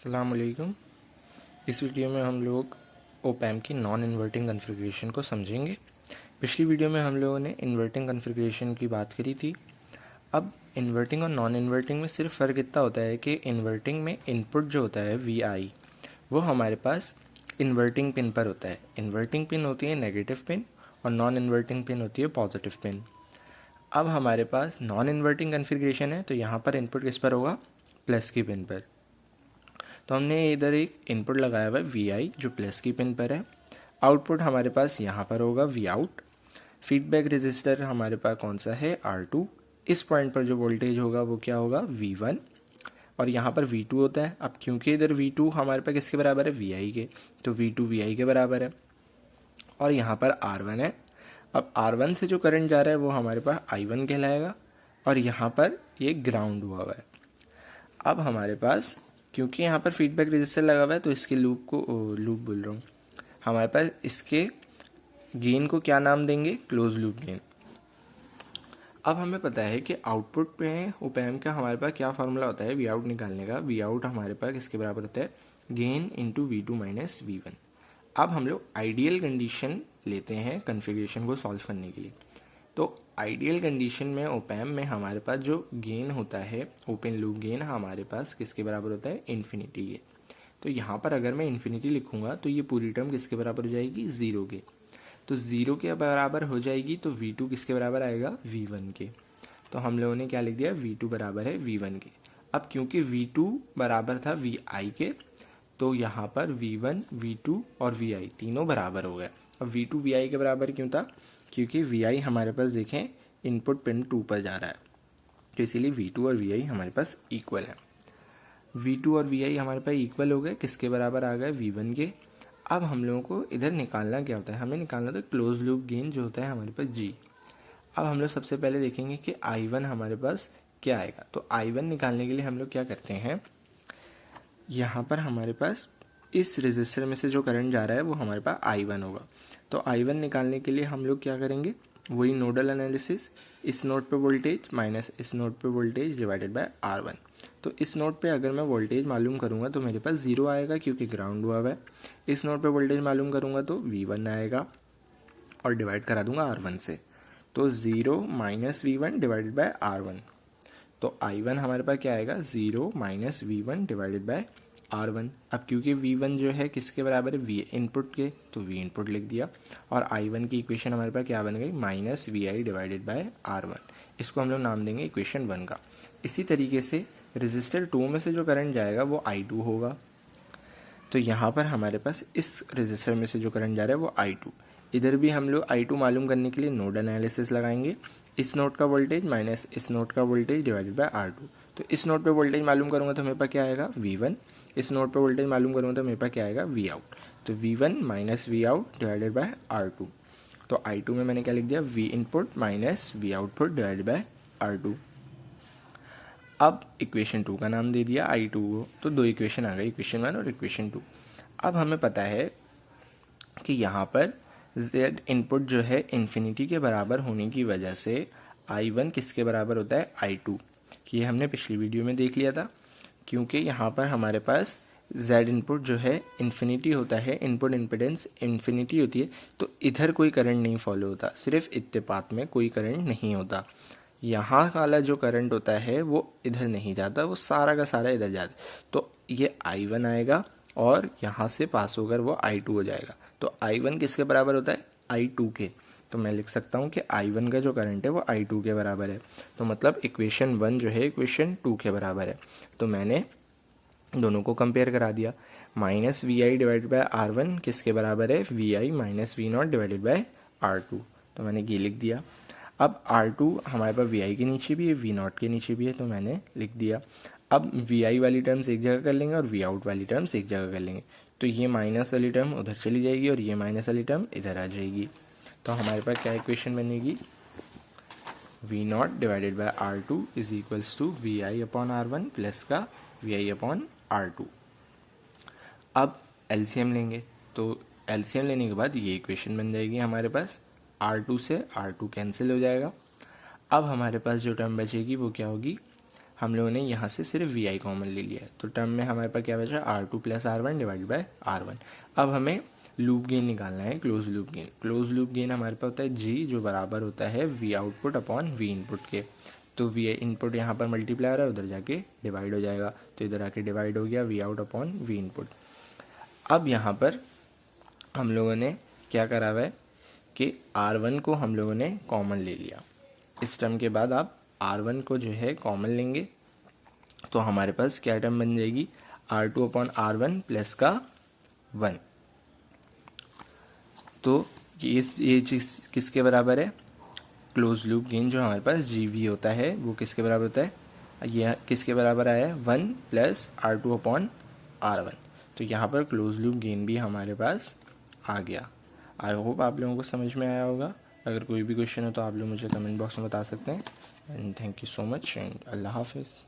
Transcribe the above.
अस्सलाम वालेकुम। इस वीडियो में हम लोग ओपैम्प की नॉन इन्वर्टिंग कॉन्फ़िगरेशन को समझेंगे। पिछली वीडियो में हम लोगों ने इन्वर्टिंग कॉन्फ़िगरेशन की बात करी थी। अब इन्वर्टिंग और नॉन इन्वर्टिंग में सिर्फ फ़र्क इतना होता है कि इन्वर्टिंग में इनपुट जो होता है VI वो हमारे पास इन्वर्टिंग पिन पर होता है। इन्वर्टिंग पिन होती है नेगेटिव पिन और नॉन इन्वर्टिंग पिन होती है पॉजिटिव पिन। अब हमारे पास नॉन इन्वर्टिंग कॉन्फ़िगरेशन है तो यहाँ पर इनपुट किस पर होगा, प्लस की पिन पर। तो हमने इधर एक इनपुट लगाया हुआ है VI जो प्लस की पिन पर है। आउटपुट हमारे पास यहाँ पर होगा Vout। फीडबैक रेजिस्टर हमारे पास कौन सा है, R2। इस पॉइंट पर जो वोल्टेज होगा वो क्या होगा, V1। और यहाँ पर V2 होता है। अब क्योंकि इधर V2 हमारे पास किसके बराबर है, VI के, तो V2 VI के बराबर है। और यहाँ पर R1 है। अब R1 से जो करंट जा रहा है वो हमारे पास I1 कहलाएगा और यहाँ पर ये ग्राउंड हुआ है। अब हमारे पास क्योंकि यहाँ पर फीडबैक रजिस्टर लगा हुआ है तो इसके लूप बोल रहा हूँ, हमारे पास इसके गेन को क्या नाम देंगे, क्लोज लूप गेन। अब हमें पता है कि आउटपुट पे ओपैम्प का हमारे पास क्या फार्मूला होता है Vout निकालने का। Vout हमारे पास किसके बराबर होता है, gain into V2 minus V1। अब हम लोग आइडियल कंडीशन लेते हैं कन्फिग्रेशन को सॉल्व करने के लिए। तो आइडियल कंडीशन में ओपैम्प में हमारे पास जो गेन होता है, ओपन लूप गेन, हमारे पास किसके बराबर होता है, इन्फिनिटी के। तो यहाँ पर अगर मैं इन्फिनिटी लिखूंगा तो ये पूरी टर्म किसके बराबर हो जाएगी, ज़ीरो के। तो ज़ीरो के बराबर हो जाएगी तो V2 किसके बराबर आएगा, V1 के। तो हम लोगों ने क्या लिख दिया, V2 बराबर है V1 के। अब क्योंकि V2 बराबर था VI के तो यहाँ पर V1, V2 और VI तीनों बराबर हो गए। अब V2 VI के बराबर क्यों था, क्योंकि VI हमारे पास देखें इनपुट पिन 2 पर जा रहा है तो इसीलिए V2 और VI हमारे पास इक्वल है। V2 और VI हमारे पास इक्वल हो गए, किसके बराबर आ गए, V1 के। अब हम लोगों को इधर निकालना क्या होता है, हमें निकालना होता है क्लोज लूप गेन जो होता है हमारे पास G। अब हम लोग सबसे पहले देखेंगे कि I1 हमारे पास क्या आएगा। तो I1 निकालने के लिए हम लोग क्या करते हैं, यहाँ पर हमारे पास इस रेजिस्टर में से जो करंट जा रहा है वो हमारे पास I1 होगा। तो I1 निकालने के लिए हम लोग क्या करेंगे, वही नोडल एनालिसिस, इस नोड पे वोल्टेज माइनस इस नोड पे वोल्टेज डिवाइडेड बाय R1। तो इस नोड पे अगर मैं वोल्टेज मालूम करूँगा तो मेरे पास ज़ीरो आएगा क्योंकि ग्राउंड हुआ है। इस नोड पे वोल्टेज मालूम करूँगा तो V1 आएगा और डिवाइड करा दूंगा R1 से। तो zero minus V1 divided by R1। तो I1 हमारे पास क्या आएगा, zero minus V1 divided by R1। अब क्योंकि V1 जो है किसके बराबर है, V इनपुट के, तो V इनपुट लिख दिया। और I1 की इक्वेशन हमारे पास क्या बन गई, minus VI divided by R1। इसको हम लोग नाम देंगे इक्वेशन 1 का। इसी तरीके से रेजिस्टर 2 में से जो करंट जाएगा वो I2 होगा। तो यहाँ पर हमारे पास इस रेजिस्टर में से जो करंट जा रहा है वो I2। इधर भी हम लोग I2 मालूम करने के लिए नोड एनालिसिस लगाएंगे, इस नोड का वोल्टेज माइनस इस नोड का वोल्टेज डिवाइडेड बाय R2। तो इस नोड पे वोल्टेज मालूम करूंगा तो मेरे पास क्या आएगा, V1। इस नोड पे वोल्टेज मालूम करूंगा तो मेरे पास क्या आएगा, Vout। तो V1 minus Vout divided by R2। तो I2 में मैंने क्या लिख दिया, V input minus V output divided by R2। अब इक्वेशन 2 का नाम दे दिया I2 को। तो दो इक्वेशन आ गई, इक्वेशन 1 और इक्वेशन 2। अब हमें पता है कि यहाँ पर Z इनपुट जो है इन्फिनिटी के बराबर होने की वजह से I1 किसके बराबर होता है, I2। ये हमने पिछली वीडियो में देख लिया था। क्योंकि यहाँ पर हमारे पास Z इनपुट जो है इन्फिनिटी होता है, इनपुट इम्पिडेंस इन्फिनिटी होती है, तो इधर कोई करंट नहीं फॉलो होता, सिर्फ इत्तेफाक में कोई करंट नहीं होता। यहाँ वाला जो करंट होता है वो इधर नहीं जाता, वो सारा का सारा इधर जाता है। तो ये I1 आएगा और यहाँ से पास होकर वो I2 हो जाएगा। तो I1 किसके बराबर होता है, I2 के। तो मैं लिख सकता हूँ कि I1 का जो करंट है वो I2 के बराबर है। तो मतलब इक्वेशन 1 जो है इक्वेशन 2 के बराबर है। तो मैंने दोनों को कंपेयर करा दिया। Minus VI divided by R1 किसके बराबर है, VI minus V0 divided by R2। तो मैंने ये लिख दिया। अब R2 हमारे पास VI के नीचे भी है, V0 के नीचे भी है, तो मैंने लिख दिया। अब VI वाली टर्म्स एक जगह कर लेंगे और Vout वाली टर्म्स एक जगह कर लेंगे। तो ये माइनस वाली टर्म उधर चली जाएगी और ये माइनस वाली टर्म इधर आ जाएगी। तो हमारे पास क्या इक्वेशन बनेगी, V0 divided by R2 is equals to VI upon R1 plus का VI अपॉन R2। अब LCM लेंगे, तो LCM लेने के बाद ये इक्वेशन बन जाएगी हमारे पास, R2 से R2 कैंसिल हो जाएगा। अब हमारे पास जो टर्म बचेगी वो क्या होगी, हम लोगों ने यहाँ से सिर्फ वी आई कॉमन ले लिया है, तो टर्म में हमारे पास क्या बचा, R2 plus R1 divide by R1। अब हमें लूप गेन निकालना है, close loop gain. Close loop gain हमारे पास होता है G, जो बराबर होता है we output upon V input के। तो वी इनपुट यहाँ पर मल्टीप्लाई हो रहा है, उधर जाके डिवाइड हो जाएगा, तो इधर आके डिवाइड हो गया V out upon V input. अब यहाँ पर हम लोगों ने क्या करा हुआ है कि R1 को हम लोगों ने कॉमन ले लिया। इस टर्म के बाद आप R1 को जो है कॉमन लेंगे तो हमारे पास क्या टर्म बन जाएगी, R2 अपॉन R1 प्लस का 1। तो ये चीज़ किसके बराबर है, क्लोज लूप गेन जो हमारे पास GV होता है वो किसके बराबर होता है, ये किसके बराबर आया है, 1 प्लस R2 अपॉन R1। तो यहाँ पर क्लोज लूप गेन भी हमारे पास आ गया। आई होप आप लोगों को समझ में आया होगा। अगर कोई भी क्वेश्चन हो तो आप लोग मुझे कमेंट बॉक्स में बता सकते हैं। And thank you so much and अल्लाह हाफिज़।